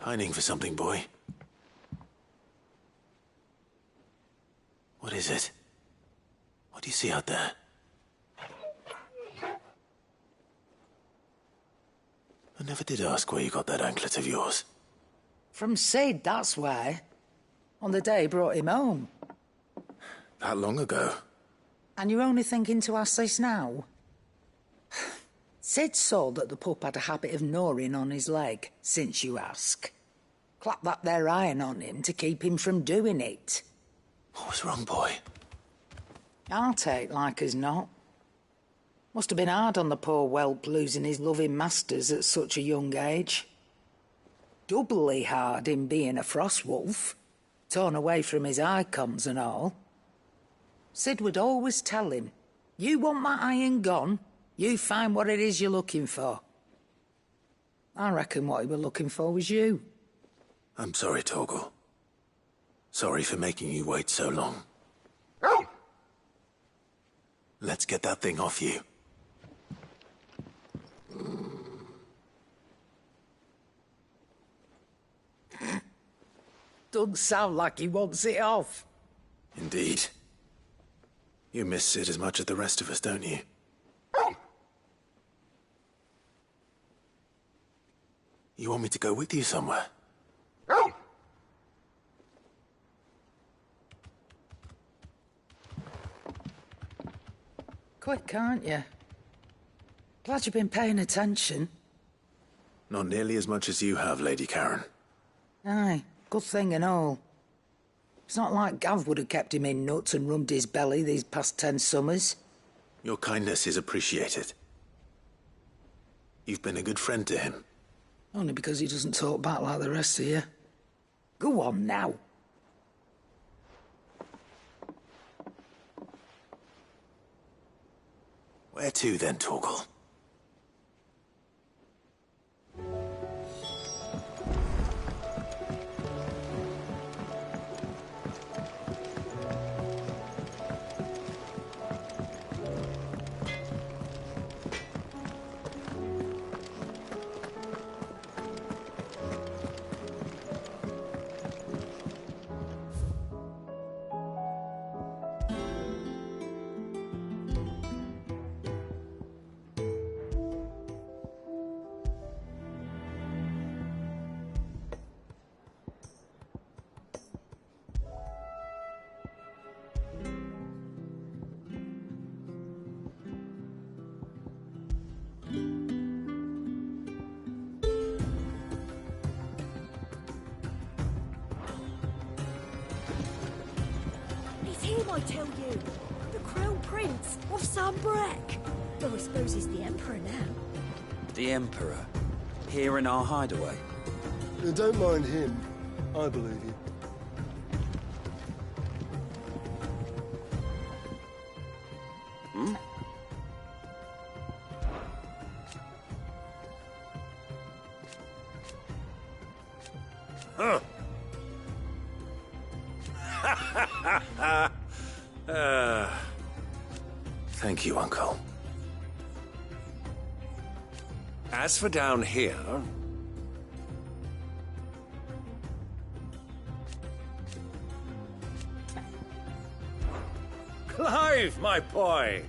Pining for something, boy? What is it? What do you see out there? I never did ask where you got that anklet of yours. From Sid, that's why. On the day he brought him home. That long ago? And you're only thinking to ask this now? Sid saw that the pup had a habit of gnawing on his leg, since you ask. Clap that there iron on him to keep him from doing it. What was wrong, boy? Heartache, like as not. Must have been hard on the poor whelp losing his loving masters at such a young age. Doubly hard in being a frost wolf, torn away from his icons and all. Sid would always tell him, you want that iron gone, you find what it is you're looking for. I reckon what he were looking for was you. I'm sorry, Torgal. Sorry for making you wait so long. Let's get that thing off you. Doesn't sound like he wants it off. Indeed. You miss Sid as much as the rest of us, don't you? You want me to go with you somewhere? Quick, aren't you? Glad you've been paying attention. Not nearly as much as you have, Lady Karen. Aye, good thing and all. It's not like Gav would have kept him in nuts and rubbed his belly these past 10 summers. Your kindness is appreciated. You've been a good friend to him. Only because he doesn't talk back like the rest of you. Go on now. Where to then, Torgal? I tell you, the Crown Prince of Sanbreque. Though I suppose he's the Emperor now. The Emperor? Here in our hideaway? Don't mind him. I believe you. Hmm? Huh. Thank you, Uncle. As for down here... Clive, my boy!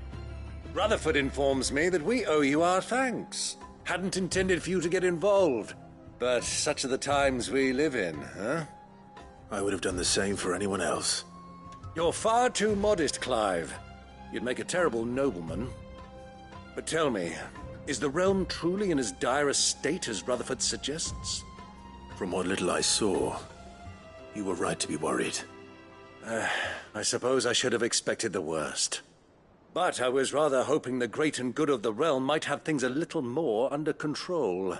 Rutherford informs me that we owe you our thanks. Hadn't intended for you to get involved, but such are the times we live in, huh? I would have done the same for anyone else. You're far too modest, Clive. You'd make a terrible nobleman. But tell me, is the realm truly in as dire a state as Rutherford suggests? From what little I saw, you were right to be worried. I suppose I should have expected the worst. But I was rather hoping the great and good of the realm might have things a little more under control.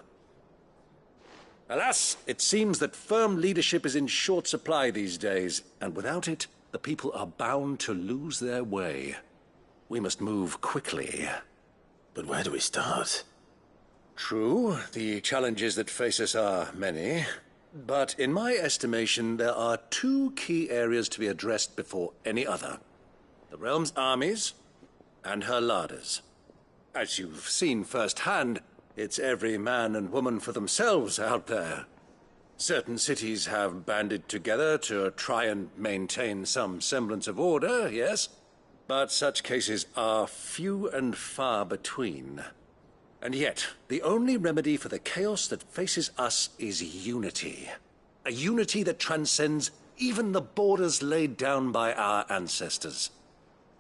Alas, it seems that firm leadership is in short supply these days, and without it, the people are bound to lose their way. We must move quickly. But where do we start? True, the challenges that face us are many. But in my estimation, there are two key areas to be addressed before any other. The realm's armies and her larders. As you've seen firsthand, it's every man and woman for themselves out there. Certain cities have banded together to try and maintain some semblance of order, yes? But such cases are few and far between. And yet, the only remedy for the chaos that faces us is unity. A unity that transcends even the borders laid down by our ancestors.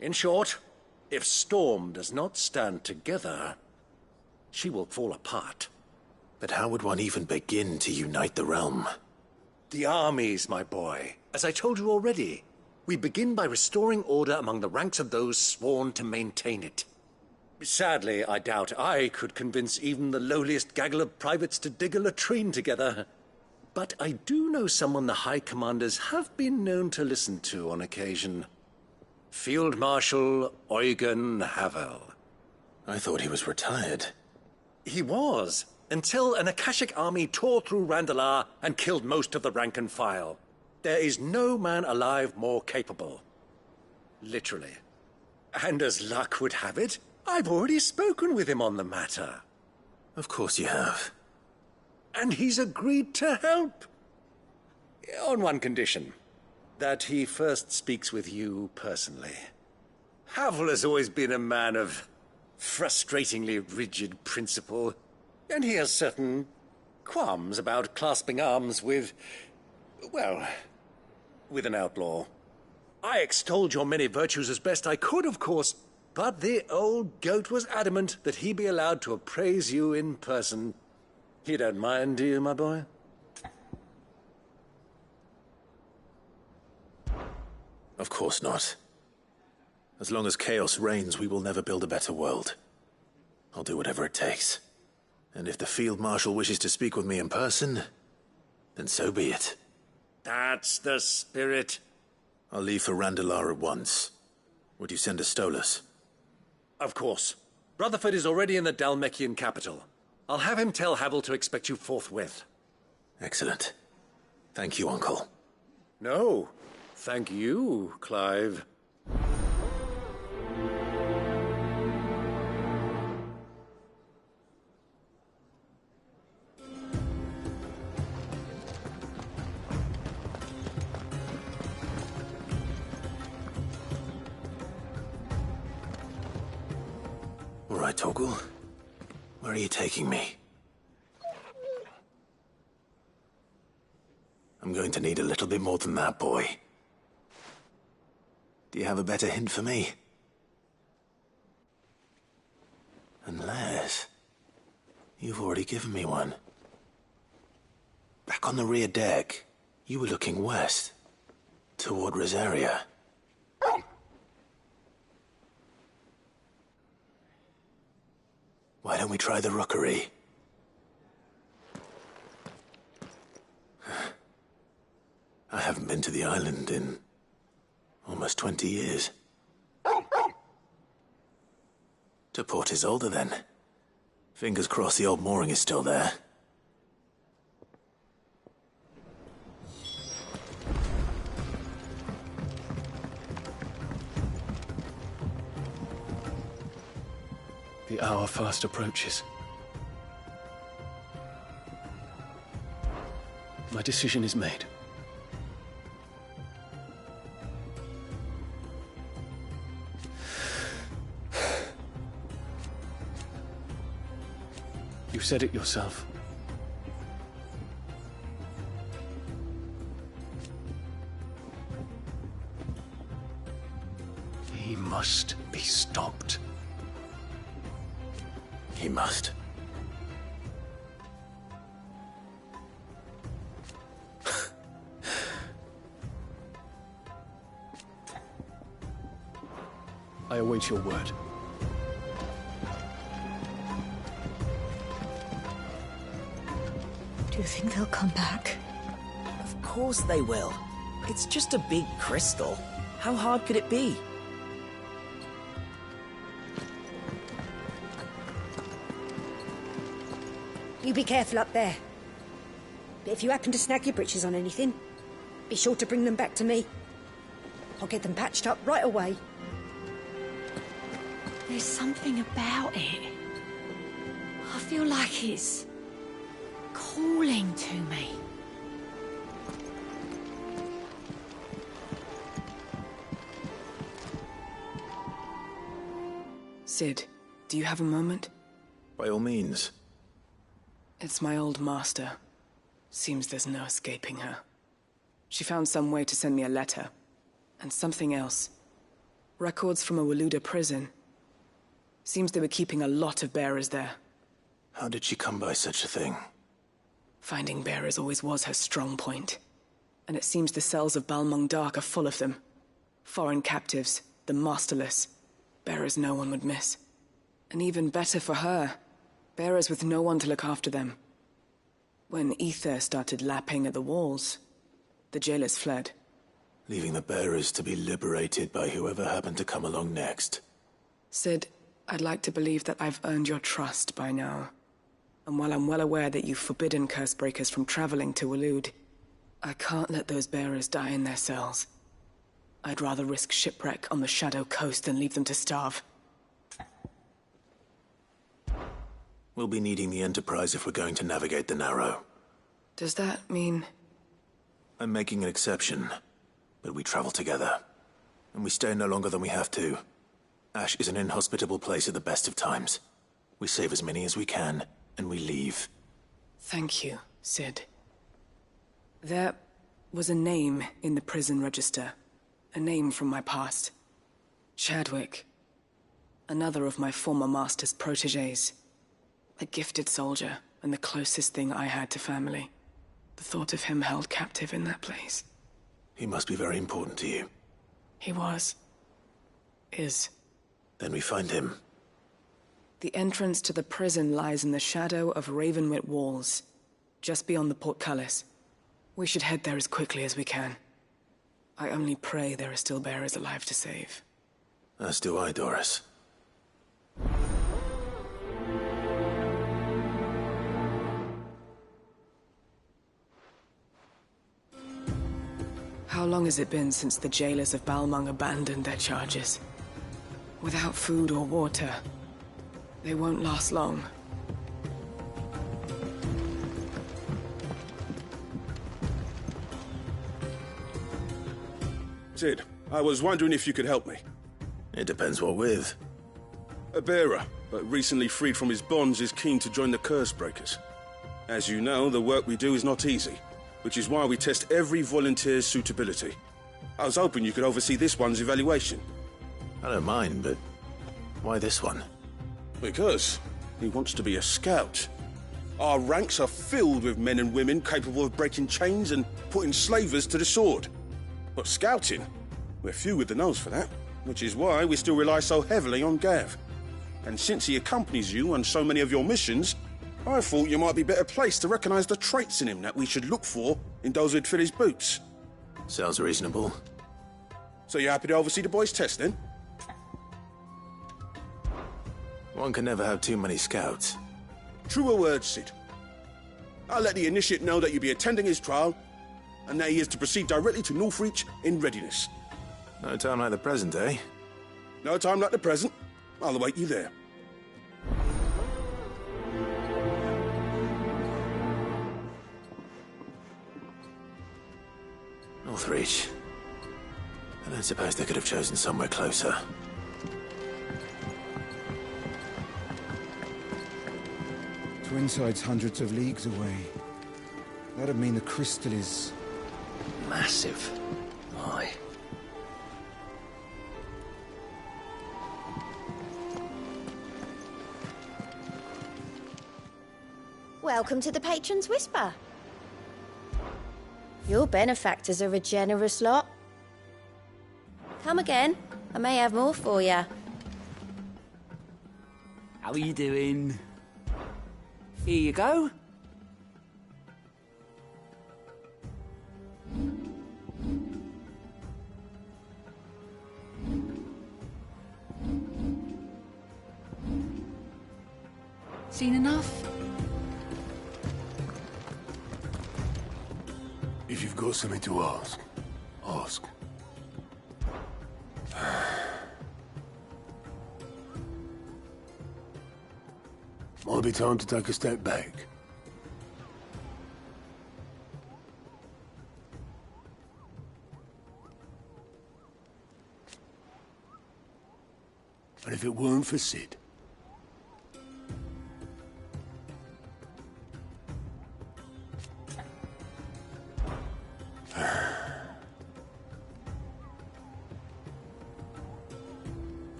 In short, if Storm does not stand together, she will fall apart. But how would one even begin to unite the realm? The armies, my boy. As I told you already, we begin by restoring order among the ranks of those sworn to maintain it. Sadly, I doubt I could convince even the lowliest gaggle of privates to dig a latrine together. But I do know someone the High Commanders have been known to listen to on occasion. Field Marshal Eugen Havel. I thought he was retired. He was, until an Akashic army tore through Randalar and killed most of the rank and file. There is no man alive more capable. Literally. And as luck would have it, I've already spoken with him on the matter. Of course you have. And he's agreed to help. On one condition. That he first speaks with you personally. Havel has always been a man of frustratingly rigid principle, and he has certain qualms about clasping arms with, well, with an outlaw. I extolled your many virtues as best I could, of course, but the old goat was adamant that he be allowed to appraise you in person. You don't mind, do you, my boy? Of course not. As long as chaos reigns, we will never build a better world. I'll do whatever it takes. And if the Field Marshal wishes to speak with me in person, then so be it. That's the spirit. I'll leave for Randalar at once. Would you send a Stolas? Of course. Rutherford is already in the Dalmekian capital. I'll have him tell Havel to expect you forthwith. Excellent. Thank you, Uncle. No, thank you, Clive. All right, Torgal. Where are you taking me? I'm going to need a little bit more than that, boy. Do you have a better hint for me? Unless... you've already given me one. Back on the rear deck, you were looking west, toward Rosaria. Why don't we try the rookery? I haven't been to the island in almost 20 years. To Port Isolde, then. Fingers crossed the old mooring is still there. The hour fast approaches. My decision is made. You said it yourself. He must be stopped. He must. I await your word. Do you think they'll come back? Of course they will. It's just a big crystal. How hard could it be? You be careful up there. But if you happen to snag your britches on anything, be sure to bring them back to me. I'll get them patched up right away. There's something about it. I feel like it's calling to me. Cid, do you have a moment? By all means. It's my old master. Seems there's no escaping her. She found some way to send me a letter. And something else. Records from a Waluda prison. Seems they were keeping a lot of bearers there. How did she come by such a thing? Finding bearers always was her strong point. And it seems the cells of Balmung Dark are full of them. Foreign captives, the masterless. Bearers no one would miss. And even better for her, bearers with no one to look after them. When Ether started lapping at the walls, the jailers fled. Leaving the bearers to be liberated by whoever happened to come along next. Cid, I'd like to believe that I've earned your trust by now. And while I'm well aware that you've forbidden Cursebreakers from traveling to Waloed, I can't let those bearers die in their cells. I'd rather risk shipwreck on the Shadow Coast than leave them to starve. We'll be needing the Enterprise if we're going to navigate the Narrow. Does that mean... I'm making an exception, but we travel together. And we stay no longer than we have to. Ash is an inhospitable place at the best of times. We save as many as we can, and we leave. Thank you, Cid. There was a name in the prison register. A name from my past. Chadwick. Another of my former master's protégés. A gifted soldier, and the closest thing I had to family. The thought of him held captive in that place. He must be very important to you. He was. Is. Then we find him. The entrance to the prison lies in the shadow of Ravenwit Walls, just beyond the portcullis. We should head there as quickly as we can. I only pray there are still bearers alive to save. As do I, Doris. How long has it been since the jailers of Balmung abandoned their charges? Without food or water, they won't last long. Cid, I was wondering if you could help me. It depends what with. A bearer, but recently freed from his bonds, is keen to join the Cursebreakers. As you know, the work we do is not easy, which is why we test every volunteer's suitability. I was hoping you could oversee this one's evaluation. I don't mind, but why this one? Because he wants to be a scout. Our ranks are filled with men and women capable of breaking chains and putting slavers to the sword. But scouting, we're few with the nose for that, which is why we still rely so heavily on Gav. And since he accompanies you on so many of your missions, I thought you might be better placed to recognize the traits in him that we should look for in those who'd fill his boots. Sounds reasonable. So you're happy to oversee the boys' test, then? One can never have too many scouts. Truer words, Cid. I'll let the initiate know that you'll be attending his trial, and that he is to proceed directly to Northreach in readiness. No time like the present, eh? No time like the present. I'll await you there. Northreach. I don't suppose they could have chosen somewhere closer. Twinside's hundreds of leagues away. That'd mean the crystal is... Massive. Aye. Welcome to the Patron's Whisper. Your benefactors are a generous lot. Come again. I may have more for you. How are you doing? Here you go. Seen enough? If you've got something to ask, ask. Might be time to take a step back. And if it weren't for Sid...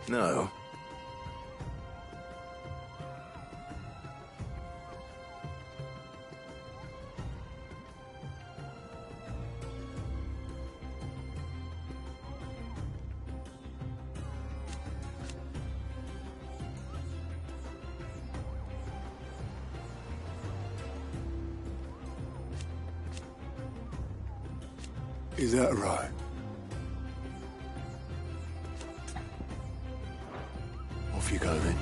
No. Is that right? Off you go then.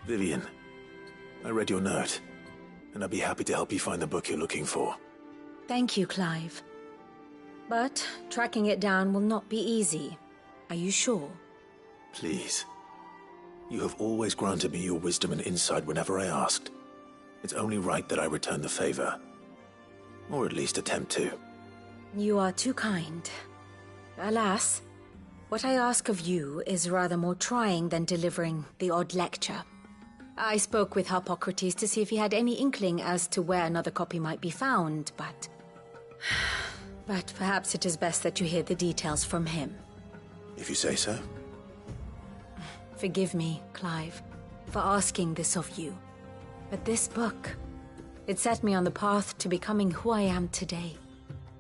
Vivian, I read your note, and I'd be happy to help you find the book you're looking for. Thank you, Clive. But tracking it down will not be easy. Are you sure? Please. You have always granted me your wisdom and insight whenever I asked. It's only right that I return the favor. Or at least attempt to. You are too kind. Alas, what I ask of you is rather more trying than delivering the odd lecture. I spoke with Harpocrates to see if he had any inkling as to where another copy might be found, but... But perhaps it is best that you hear the details from him. If you say so. Forgive me, Clive, for asking this of you. But this book, it set me on the path to becoming who I am today.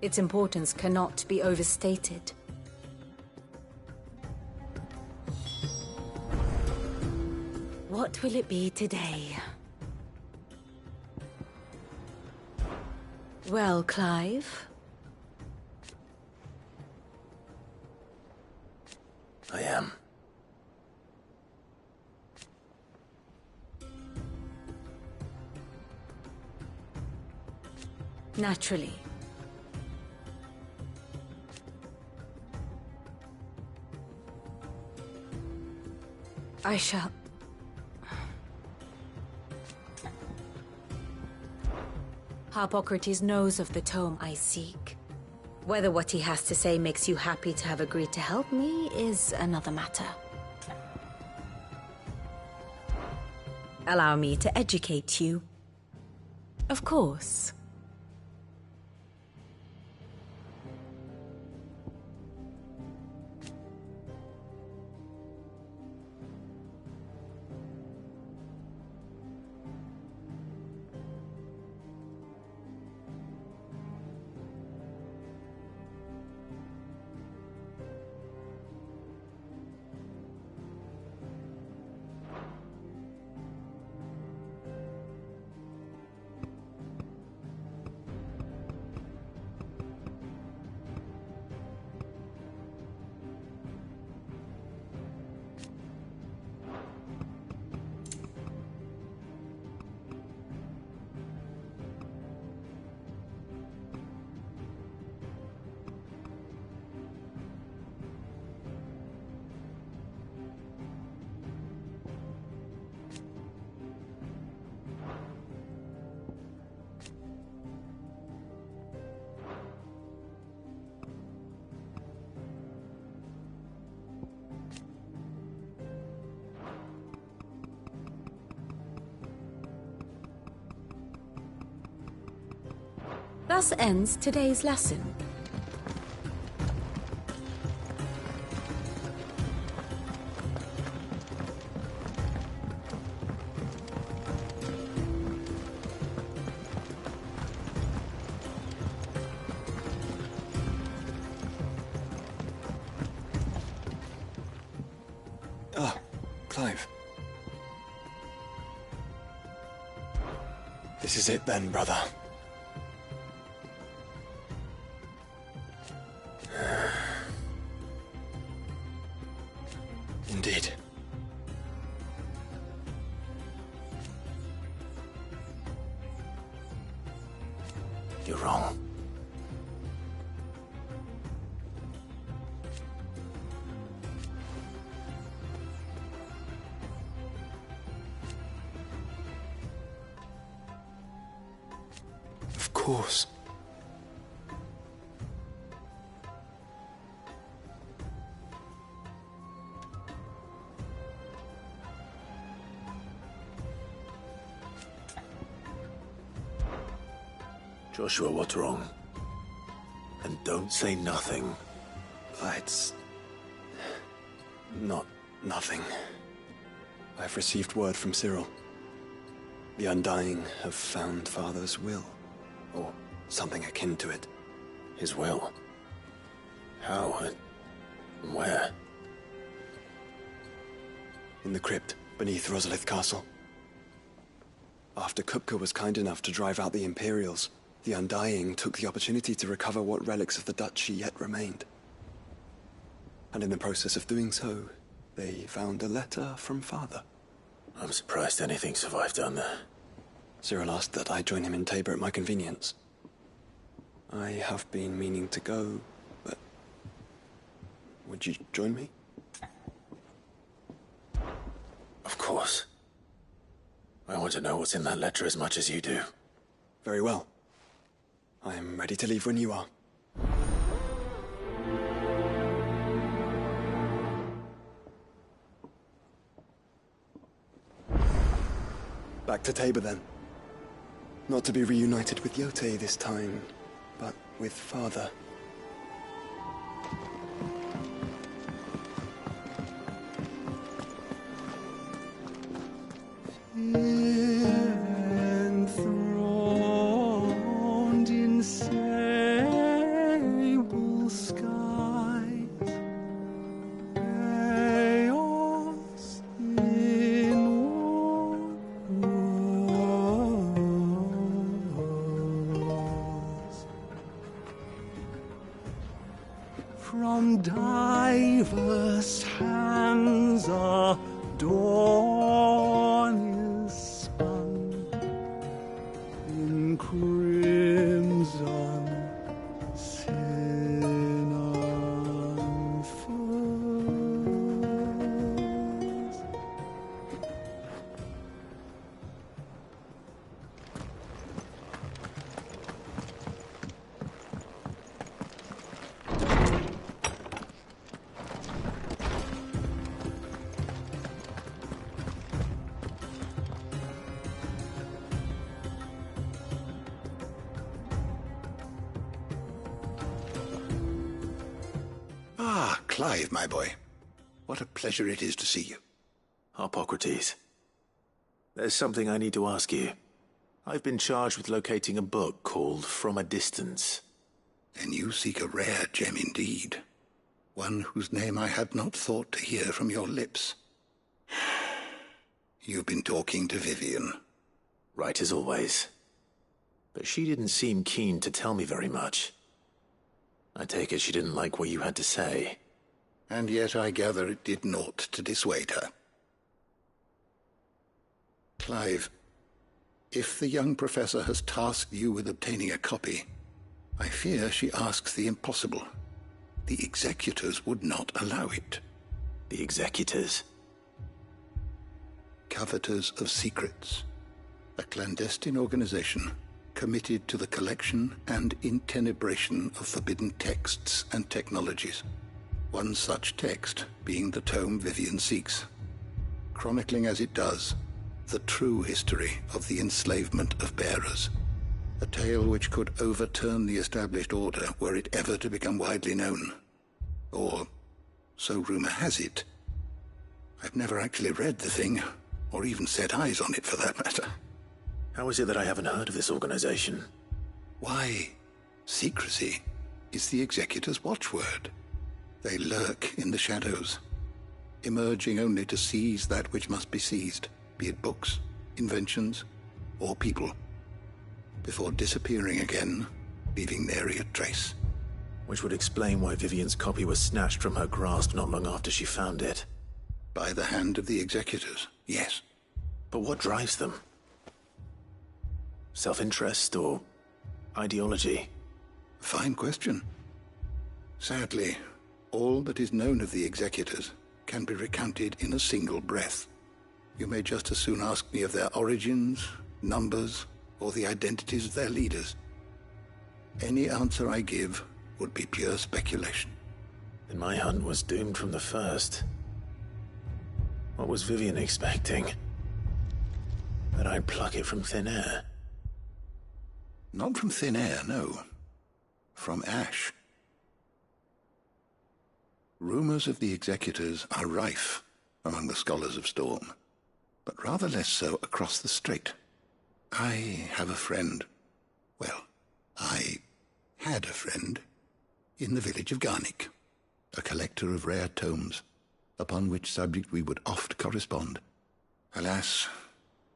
Its importance cannot be overstated. What will it be today? Well, Clive? I am. Naturally. I shall... Harpocrates knows of the tome I seek. Whether what he has to say makes you happy to have agreed to help me is another matter. Allow me to educate you. Of course. Thus ends today's lesson. Clive. This is it then, brother. Indeed. You're wrong. Of course. Joshua, what's wrong? And don't say nothing. It's not nothing. I've received word from Cyril. The Undying have found Father's will, or something akin to it. His will? How? And where? In the crypt beneath Rosalith Castle. After Kupka was kind enough to drive out the Imperials, the Undying took the opportunity to recover what relics of the Duchy yet remained. And in the process of doing so, they found a letter from Father. I'm surprised anything survived down there. Cyril asked that I join him in Tabor at my convenience. I have been meaning to go, but... would you join me? Of course. I want to know what's in that letter as much as you do. Very well. I am ready to leave when you are. Back to Tabor then. Not to be reunited with Yote this time, but with Father. Enthroned in sable skies, chaos in wars. From diverse hands a dawn is spun in crimson sin unfurls. Ah, Clive, my boy. What a pleasure it is to see you. Harpocrates. There's something I need to ask you. I've been charged with locating a book called From a Distance. And you seek a rare gem indeed. One whose name I had not thought to hear from your lips. You've been talking to Vivian. Right as always. But she didn't seem keen to tell me very much. I take it she didn't like what you had to say. And yet I gather it did naught to dissuade her. Clive, if the young professor has tasked you with obtaining a copy, I fear she asks the impossible. The executors would not allow it. The executors? Coveters of Secrets. A clandestine organization committed to the collection and intenebration of forbidden texts and technologies. One such text being the tome Vivian seeks, chronicling as it does the true history of the enslavement of bearers. A tale which could overturn the established order were it ever to become widely known. Or, so rumor has it. I've never actually read the thing, or even set eyes on it for that matter. How is it that I haven't heard of this organization? Why, secrecy is the Executor's watchword. They lurk in the shadows. emerging only to seize that which must be seized, be it books, inventions, or people, before disappearing again, leaving nary a trace. Which would explain why Vivian's copy was snatched from her grasp not long after she found it. By the hand of the executors, yes. But what drives them? Self-interest or ideology? Fine question. Sadly, all that is known of the executors can be recounted in a single breath. You may just as soon ask me of their origins, numbers, or the identities of their leaders. Any answer I give would be pure speculation. Then my hunt was doomed from the first. What was Vivian expecting? That I'd pluck it from thin air? Not from thin air, no. From ash. Rumors of the executors are rife among the scholars of Storm, but rather less so across the strait. I have a friend. Well, I had a friend in the village of Garnick, a collector of rare tomes, upon which subject we would oft correspond. Alas,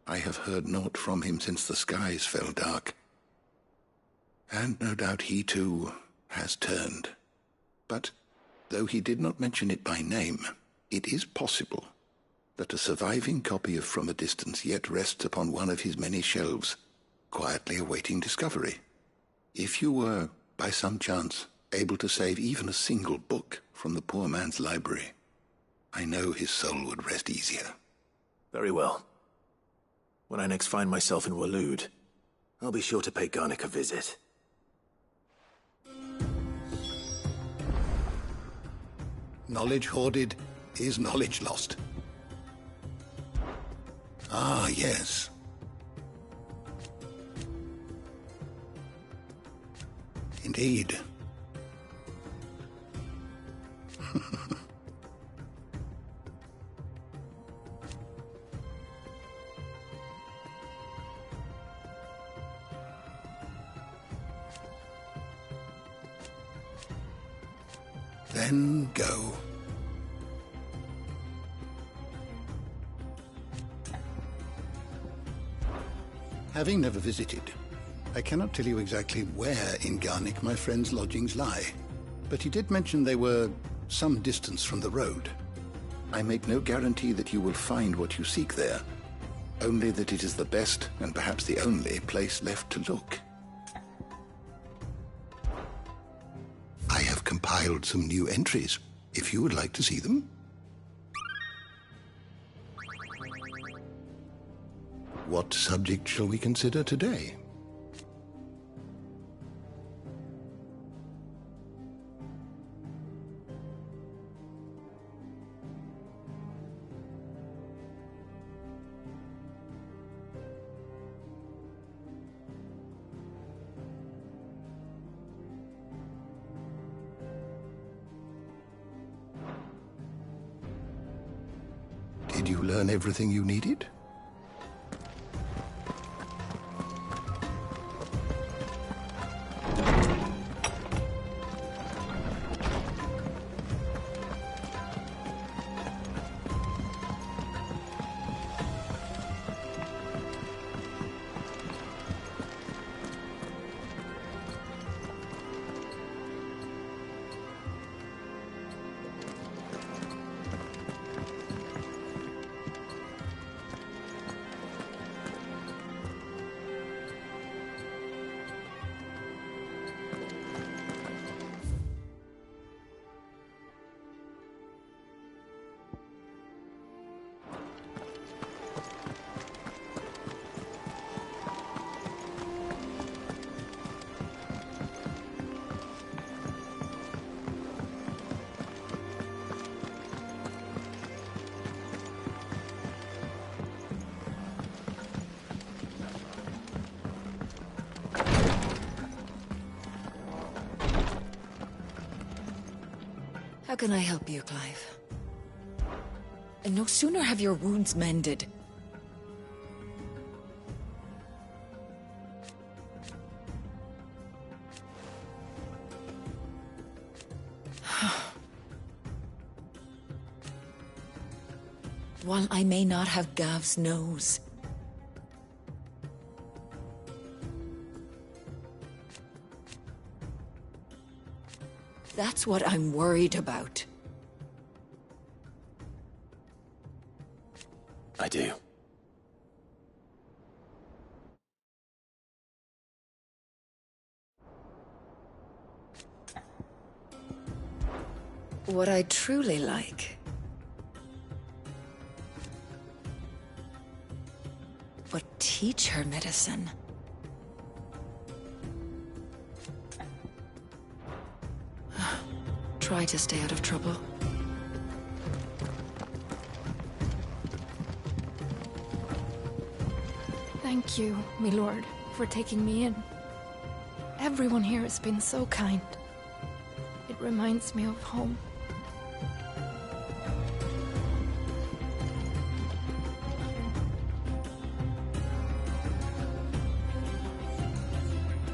I have heard naught from him since the skies fell dark. And no doubt he, too, has turned. But, though he did not mention it by name, it is possible that a surviving copy of From a Distance yet rests upon one of his many shelves, quietly awaiting discovery. If you were, by some chance, able to save even a single book from the poor man's library, I know his soul would rest easier. Very well. When I next find myself in Waloed, I'll be sure to pay Garnick a visit. Knowledge hoarded is knowledge lost. Ah, yes. Indeed. Then go. Having never visited, I cannot tell you exactly where in Garnick my friend's lodgings lie, but he did mention they were some distance from the road. I make no guarantee that you will find what you seek there, only that it is the best and perhaps the only place left to look. I have compiled some new entries, if you would like to see them. What subject shall we consider today? Did you learn everything you needed? How can I help you, Clive? And no sooner have your wounds mended. while I may not have Gav's nose. That's what I'm worried about. I do. What I truly like but teach her medicine. Try to stay out of trouble. Thank you, my lord, for taking me in. Everyone here has been so kind. It reminds me of home.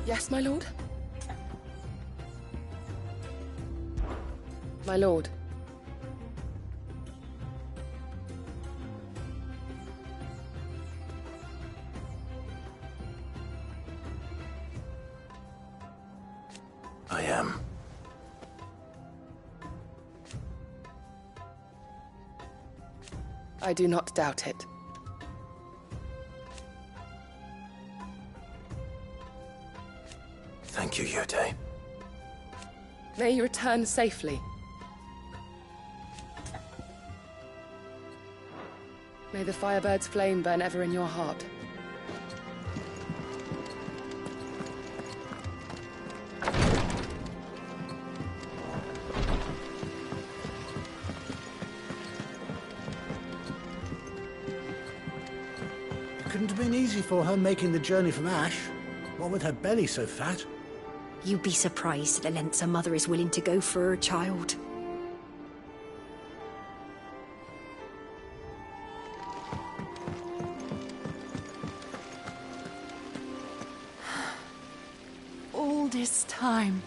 Yes, my lord? My lord. I am. I do not doubt it. Thank you, Yode. May you return safely. May the Firebird's flame burn ever in your heart. It couldn't have been easy for her making the journey from Ash. What with her belly so fat? You'd be surprised at the lengths a mother is willing to go for her child. All this time,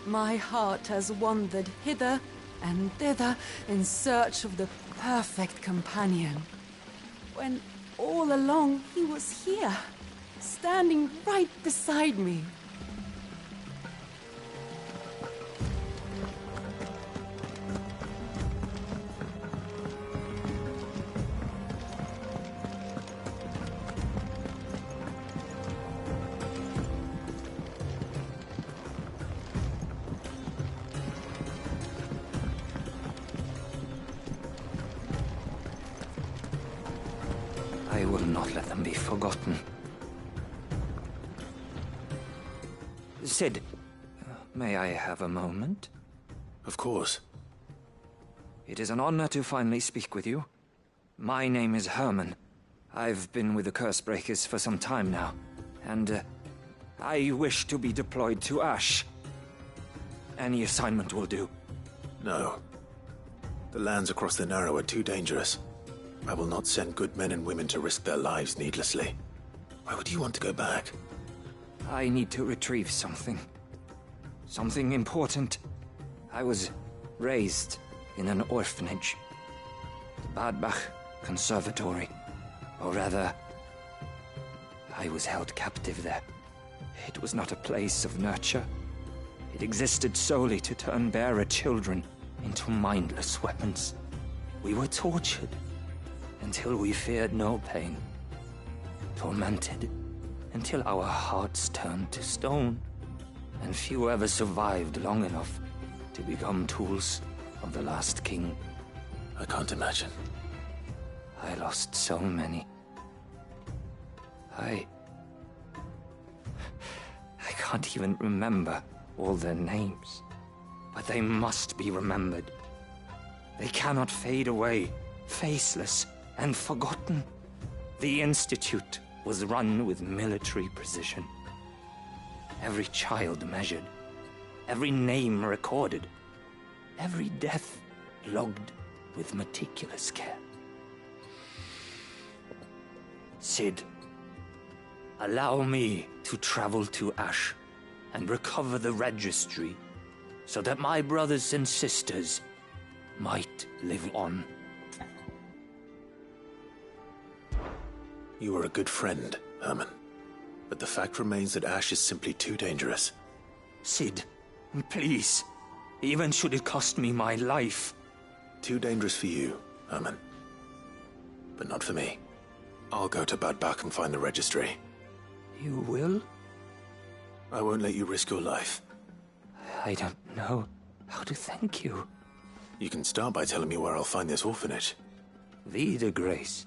my heart has wandered hither and thither in search of the perfect companion. When all along he was here, standing right beside me. I will not let them be forgotten. Cid, may I have a moment? Of course. It is an honor to finally speak with you. My name is Herman. I've been with the Cursebreakers for some time now, and I wish to be deployed to Ash. Any assignment will do. No. The lands across the Narrow are too dangerous. I will not send good men and women to risk their lives needlessly. Why would you want to go back? I need to retrieve something. Something important. I was raised in an orphanage. The Badbach Conservatory. Or rather, I was held captive there. It was not a place of nurture. It existed solely to turn bearer children into mindless weapons. We were tortured until we feared no pain. Tormented until our hearts turned to stone. And few ever survived long enough to become tools of the last king. I can't imagine. I lost so many. I can't even remember all their names. But they must be remembered. They cannot fade away, faceless and forgotten. The Institute was run with military precision. Every child measured, every name recorded, every death logged with meticulous care. Cid, allow me to travel to Ash and recover the registry so that my brothers and sisters might live on. You were a good friend, Herman. But the fact remains that Ash is simply too dangerous. Cid, please. Even should it cost me my life. Too dangerous for you, Herman. But not for me. I'll go to Bad Bach and find the registry. You will? I won't let you risk your life. I don't know how to thank you. You can start by telling me where I'll find this orphanage. Vie de Grace.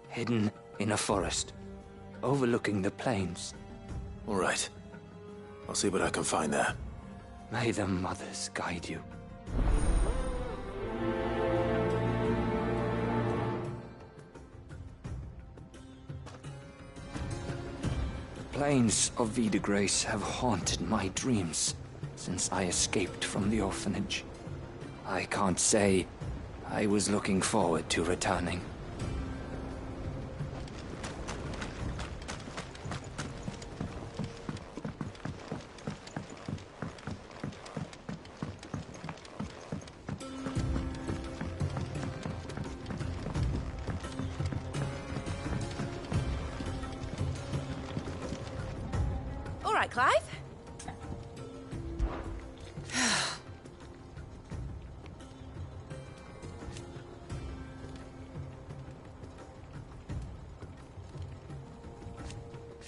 Hidden in a forest, overlooking the plains. All right. I'll see what I can find there. May the mothers guide you. The plains of Vie de Grace have haunted my dreams since I escaped from the orphanage. I can't say I was looking forward to returning. All right, Clive.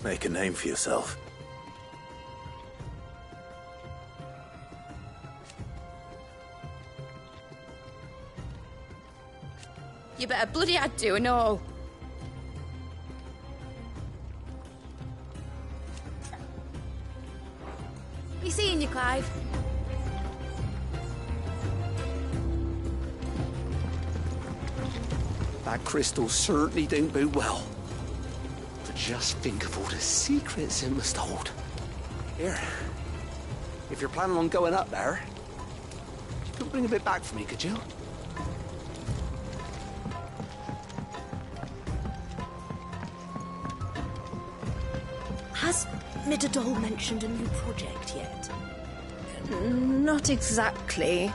Make a name for yourself. You better bloody had do and all. Be seeing you, Clive. That crystal certainly don't bode well. But just think of all the secrets it must hold. Here, if you're planning on going up there, you could bring a bit back for me, could you? Has Midadol mentioned a new project yet? Not exactly.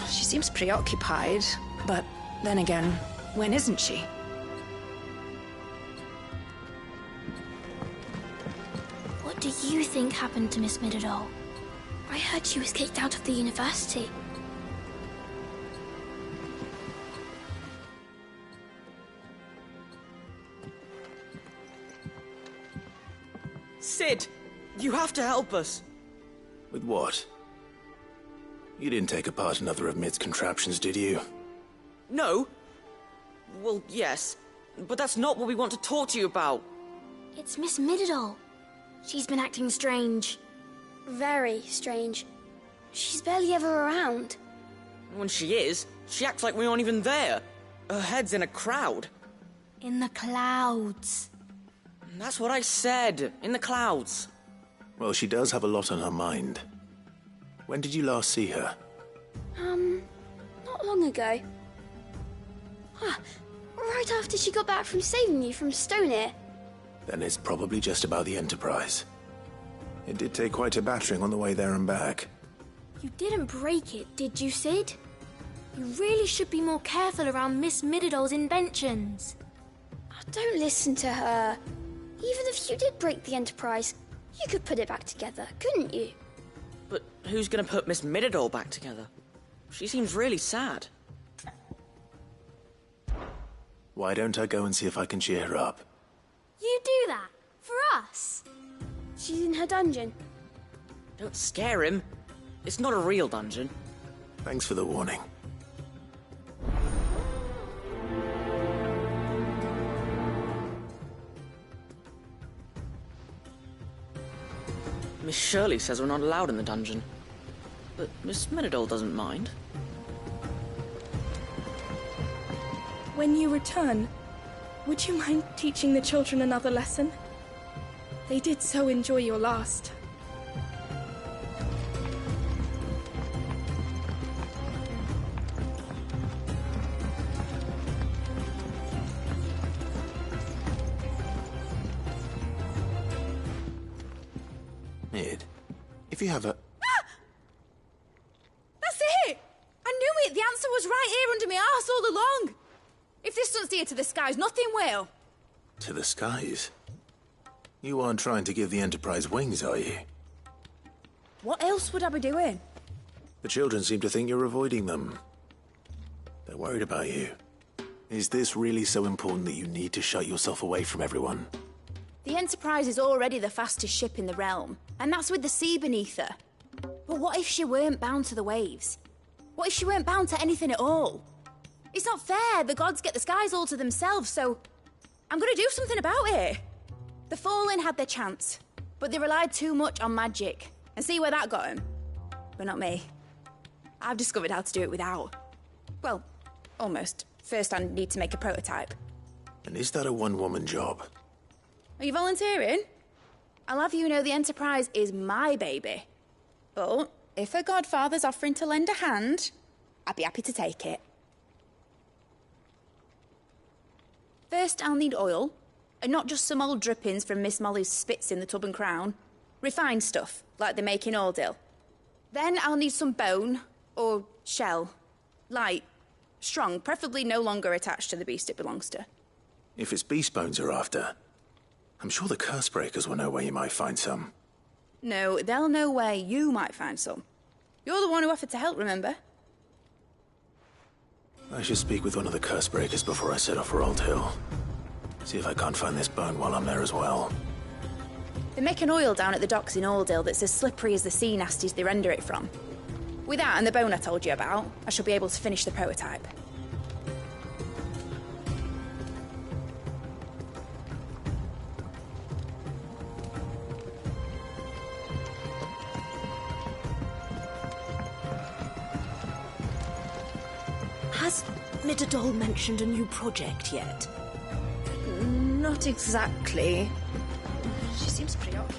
She seems preoccupied, but then again, when isn't she? What do you think happened to Miss Midadol? I heard she was kicked out of the university. Cid, you have to help us. With what? You didn't take apart another of Mid's contraptions, did you? No. Well, yes. But that's not what we want to talk to you about. It's Miss Midadol. She's been acting strange. Very strange. She's barely ever around. When she is, she acts like we aren't even there. Her head's in a crowd. In the clouds. That's what I said. In the clouds. Well, she does have a lot on her mind. When did you last see her? Not long ago. Right after she got back from saving you from Stonehenge. Then it's probably just about the Enterprise. It did take quite a battering on the way there and back. You didn't break it, did you, Cid? You really should be more careful around Miss Midadol's inventions. Don't listen to her. Even if you did break the Enterprise, you could put it back together, couldn't you? But who's gonna put Miss Midadol back together? She seems really sad. Why don't I go and see if I can cheer her up? You do that? For us? She's in her dungeon. Don't scare him. It's not a real dungeon. Thanks for the warning. Miss Shirley says we're not allowed in the dungeon. But Miss Midadol doesn't mind. When you return, would you mind teaching the children another lesson? They did so enjoy your last. Mid, if you have a... That's it! I knew it! The answer was right here under my arse all along! If this doesn't steer to the skies, nothing will. To the skies? You aren't trying to give the Enterprise wings, are you? What else would I be doing? The children seem to think you're avoiding them. They're worried about you. Is this really so important that you need to shut yourself away from everyone? The Enterprise is already the fastest ship in the realm, and that's with the sea beneath her. But what if she weren't bound to the waves? What if she weren't bound to anything at all? It's not fair. The gods get the skies all to themselves, so I'm gonna do something about it. The Fallen had their chance, but they relied too much on magic. And see where that got them? But not me. I've discovered how to do it without. Well, almost. First, I need to make a prototype. And is that a one-woman job? Are you volunteering? I'll have you know the Enterprise is my baby. But if a godfather's offering to lend a hand, I'd be happy to take it. First, I'll need oil, and not just some old drippings from Miss Molly's spits in the Tub and Crown. Refined stuff, like they make in Ordil. Then I'll need some bone, or shell. Light, strong, preferably no longer attached to the beast it belongs to. If it's beast bones you're after, I'm sure the Cursebreakers will know where you might find some. No, they'll know where you might find some. You're the one who offered to help, remember? I should speak with one of the Cursebreakers before I set off for Old Hill. See if I can't find this bone while I'm there as well. They make an oil down at the docks in Aldale that's as slippery as the sea nasties they render it from. With that and the bone I told you about, I shall be able to finish the prototype. Has Midadol mentioned a new project yet? Not exactly. She seems preoccupied.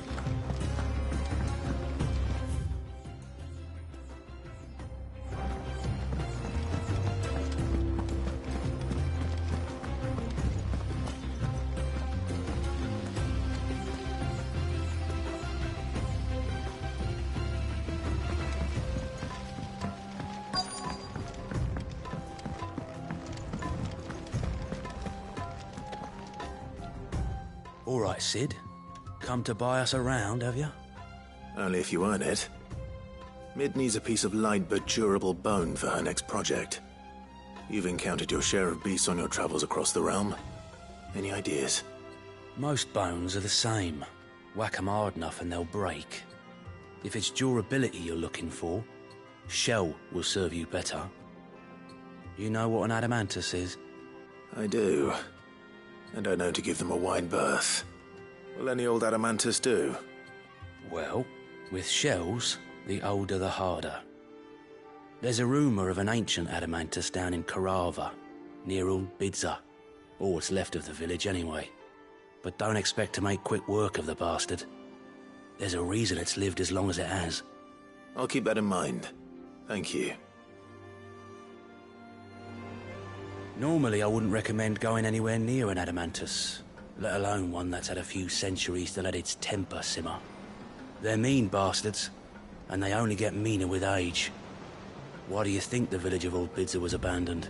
All right, Sid. Come to buy us around, have you? Only if you earn it. Mid needs a piece of light but durable bone for her next project. You've encountered your share of beasts on your travels across the realm. Any ideas? Most bones are the same. Whack 'em hard enough and they'll break. If it's durability you're looking for, shell will serve you better. You know what an adamantus is? I do. And I know to give them a wide berth. Will any old adamantus do? Well, with shells, the older the harder. There's a rumour of an ancient adamantus down in Karava, near Old Bidza, or what's left of the village anyway. But don't expect to make quick work of the bastard. There's a reason it's lived as long as it has. I'll keep that in mind. Thank you. Normally I wouldn't recommend going anywhere near an adamantus, let alone one that's had a few centuries to let its temper simmer. They're mean bastards, and they only get meaner with age. Why do you think the village of Old Bidza was abandoned?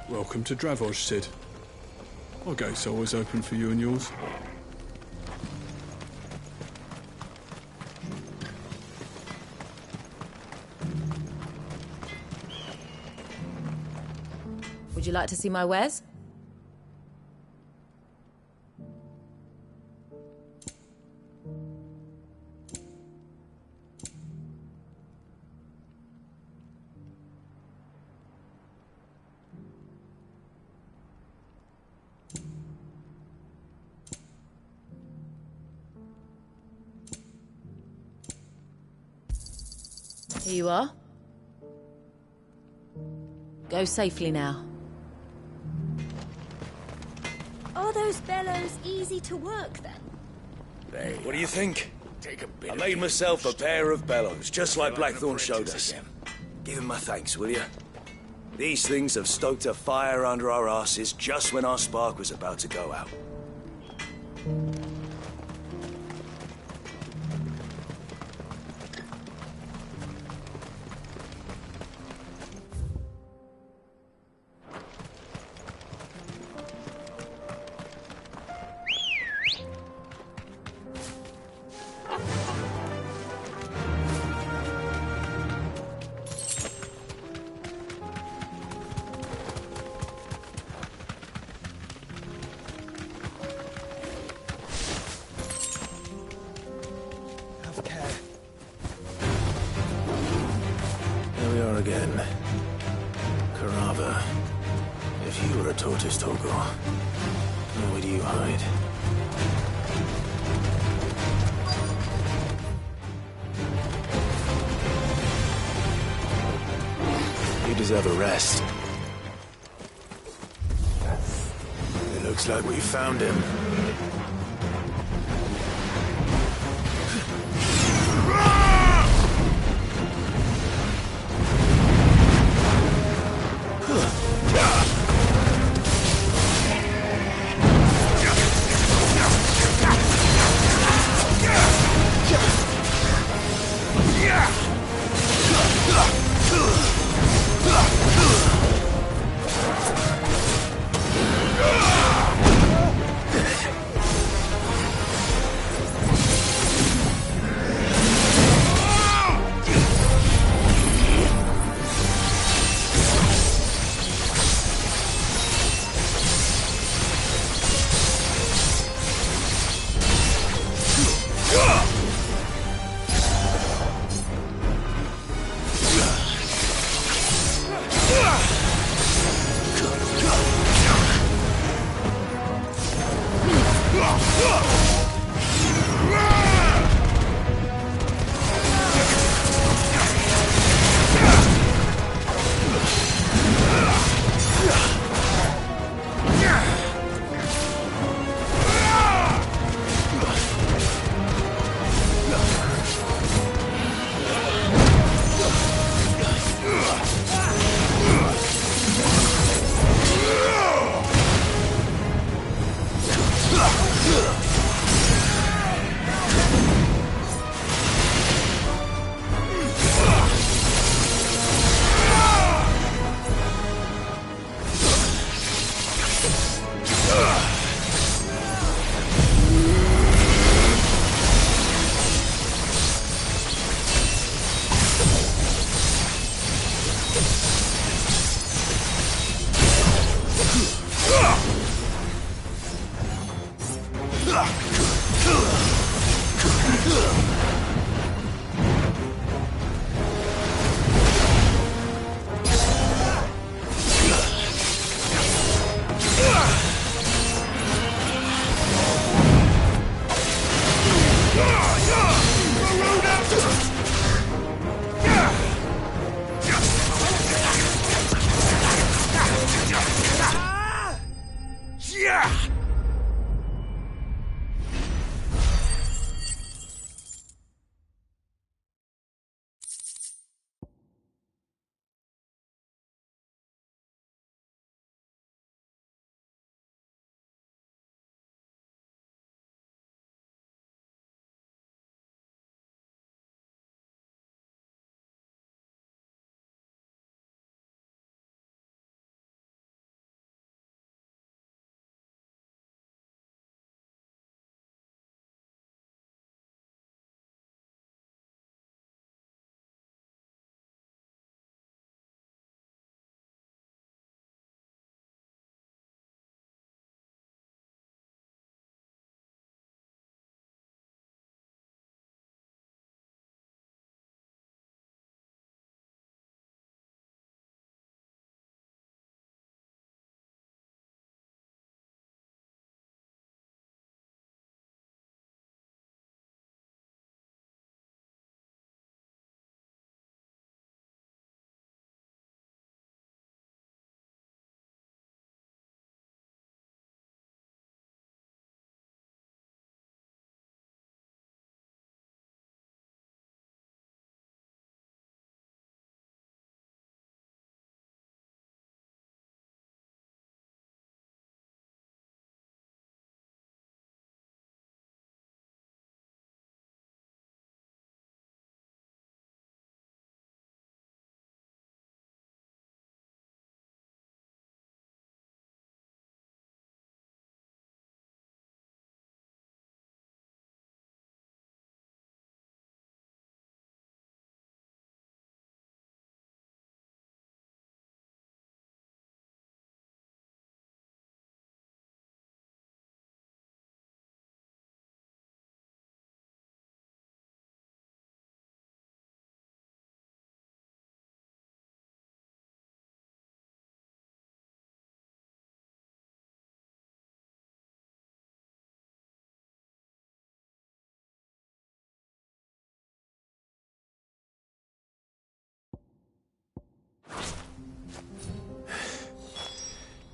Welcome to Dravoj, Cid. Our gate's always open for you and yours. Would you like to see my wares? Here you are. Go safely now. Are those bellows easy to work then? Hey, what do you think? I made myself a pair of bellows, just like Blackthorn showed us. Give him my thanks, will you? These things have stoked a fire under our asses just when our spark was about to go out. Here we are again. Karava. If you were a tortoise, Torgor, where do you hide? You deserve a rest. It looks like we found him.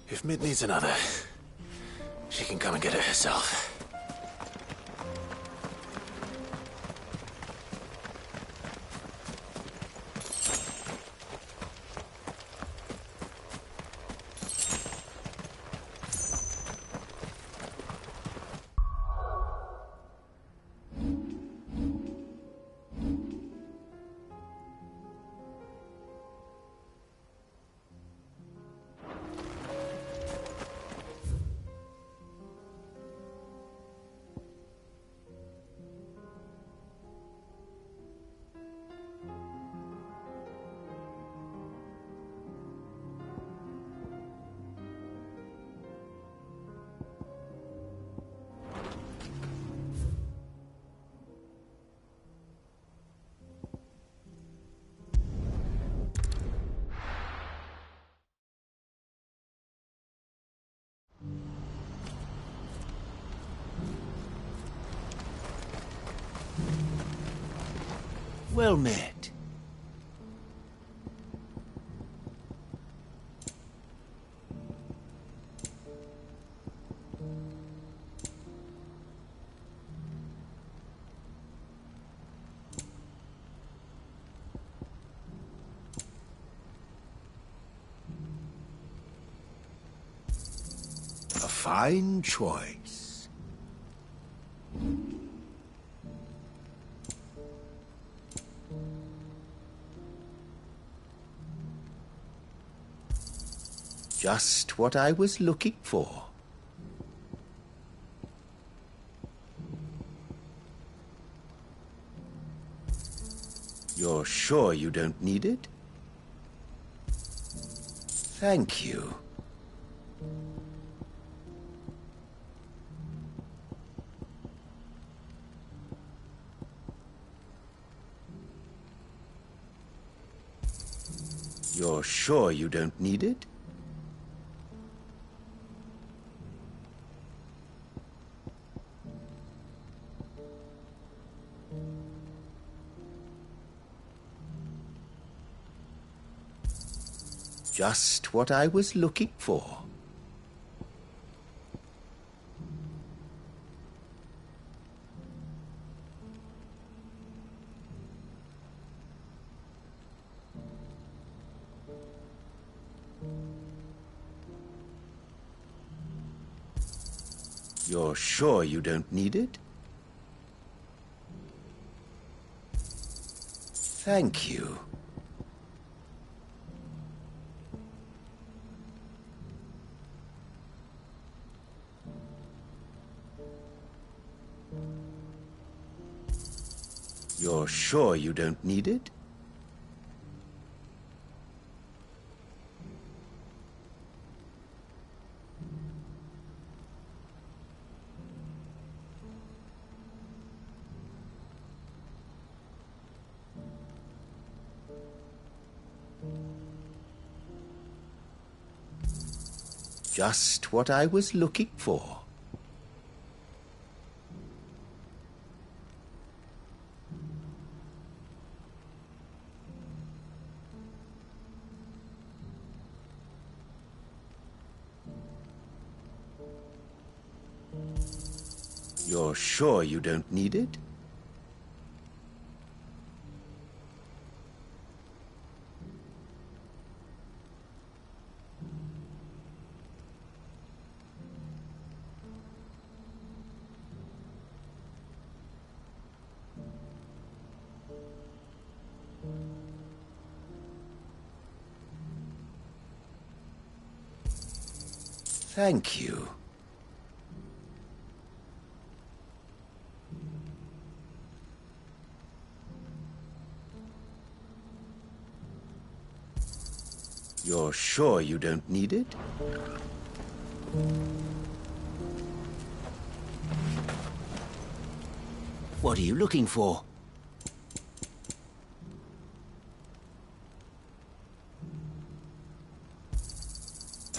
If Mid needs another, she can come and get it herself. Well met. A fine choice. Just what I was looking for. You're sure you don't need it? Thank you. You're sure you don't need it? Just what I was looking for. You're sure you don't need it? Thank you. You're sure you don't need it? Just what I was looking for. You're sure you don't need it? Thank you. You're sure you don't need it? What are you looking for?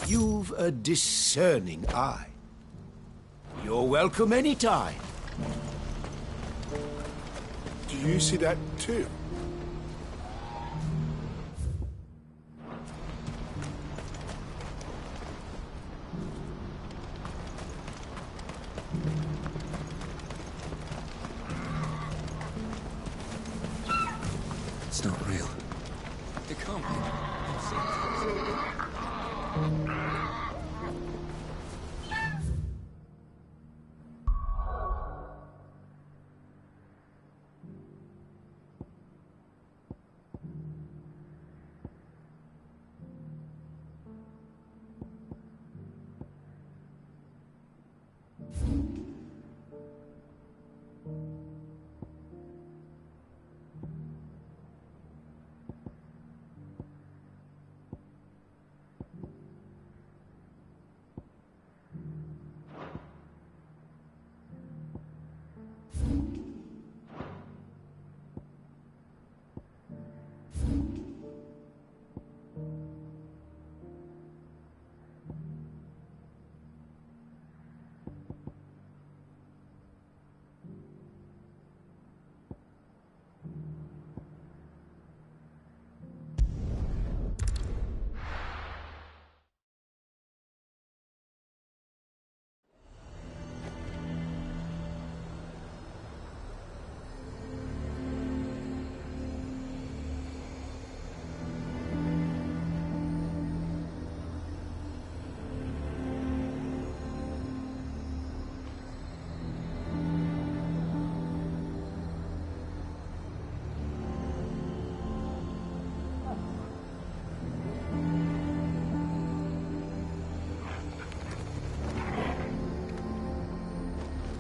You've a discerning eye. You're welcome anytime. Do you see that too? It's not real. It can't be.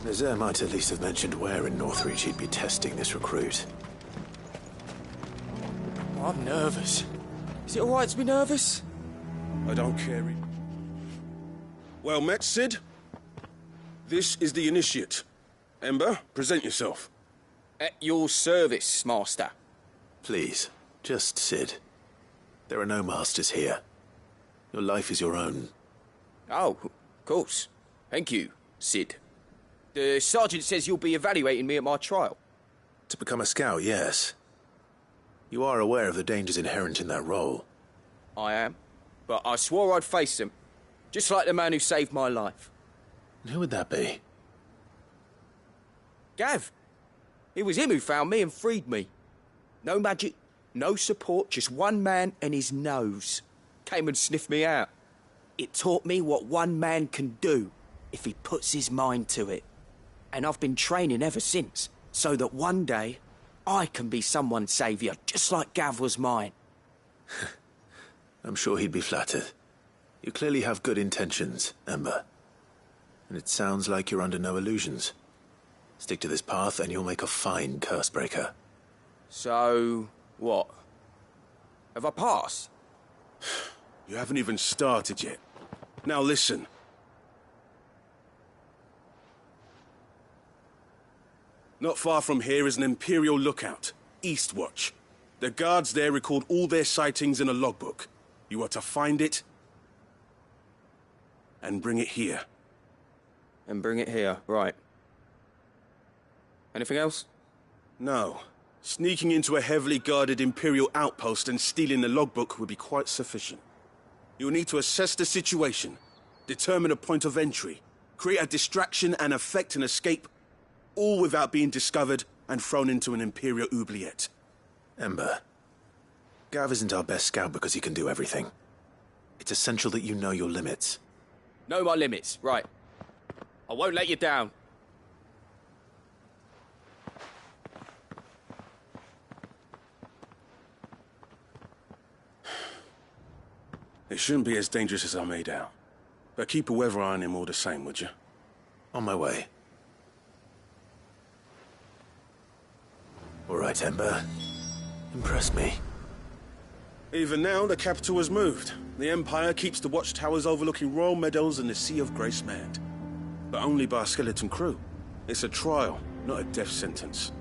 Nazaire might at least have mentioned where in Northreach he'd be testing this recruit. I'm nervous. Is it alright to be nervous? I don't care. Well met, Cid. This is the Initiate. Ember, present yourself. At your service, Master. Please, just Cid. There are no masters here. Your life is your own. Oh, of course. Thank you, Cid. The Sergeant says you'll be evaluating me at my trial. To become a scout, yes. You are aware of the dangers inherent in that role. I am. But I swore I'd face them. Just like the man who saved my life. And who would that be? Gav. It was him who found me and freed me. No magic, no support, just one man and his nose. Came and sniffed me out. It taught me what one man can do if he puts his mind to it. And I've been training ever since, so that one day I can be someone's saviour, just like Gav was mine. I'm sure he'd be flattered. You clearly have good intentions, Ember. And it sounds like you're under no illusions. Stick to this path and you'll make a fine Cursebreaker. So, what? Have I passed? You haven't even started yet. Now listen. Not far from here is an Imperial lookout, Eastwatch. The guards there record all their sightings in a logbook. You are to find it and bring it here. And bring it here, right. Anything else? No. Sneaking into a heavily guarded Imperial outpost and stealing the logbook would be quite sufficient. You'll need to assess the situation, determine a point of entry, create a distraction and effect an escape, all without being discovered and thrown into an Imperial oubliette. Ember, Gav isn't our best scout because he can do everything. It's essential that you know your limits. Know my limits, right. I won't let you down. It shouldn't be as dangerous as I made out. But keep a weather eye on him all the same, would you? On my way. All right, Ember. Impress me. Even now, the capital has moved. The Empire keeps the watchtowers overlooking Royal Meadows and the Sea of Grace manned. But only by a skeleton crew. It's a trial, not a death sentence.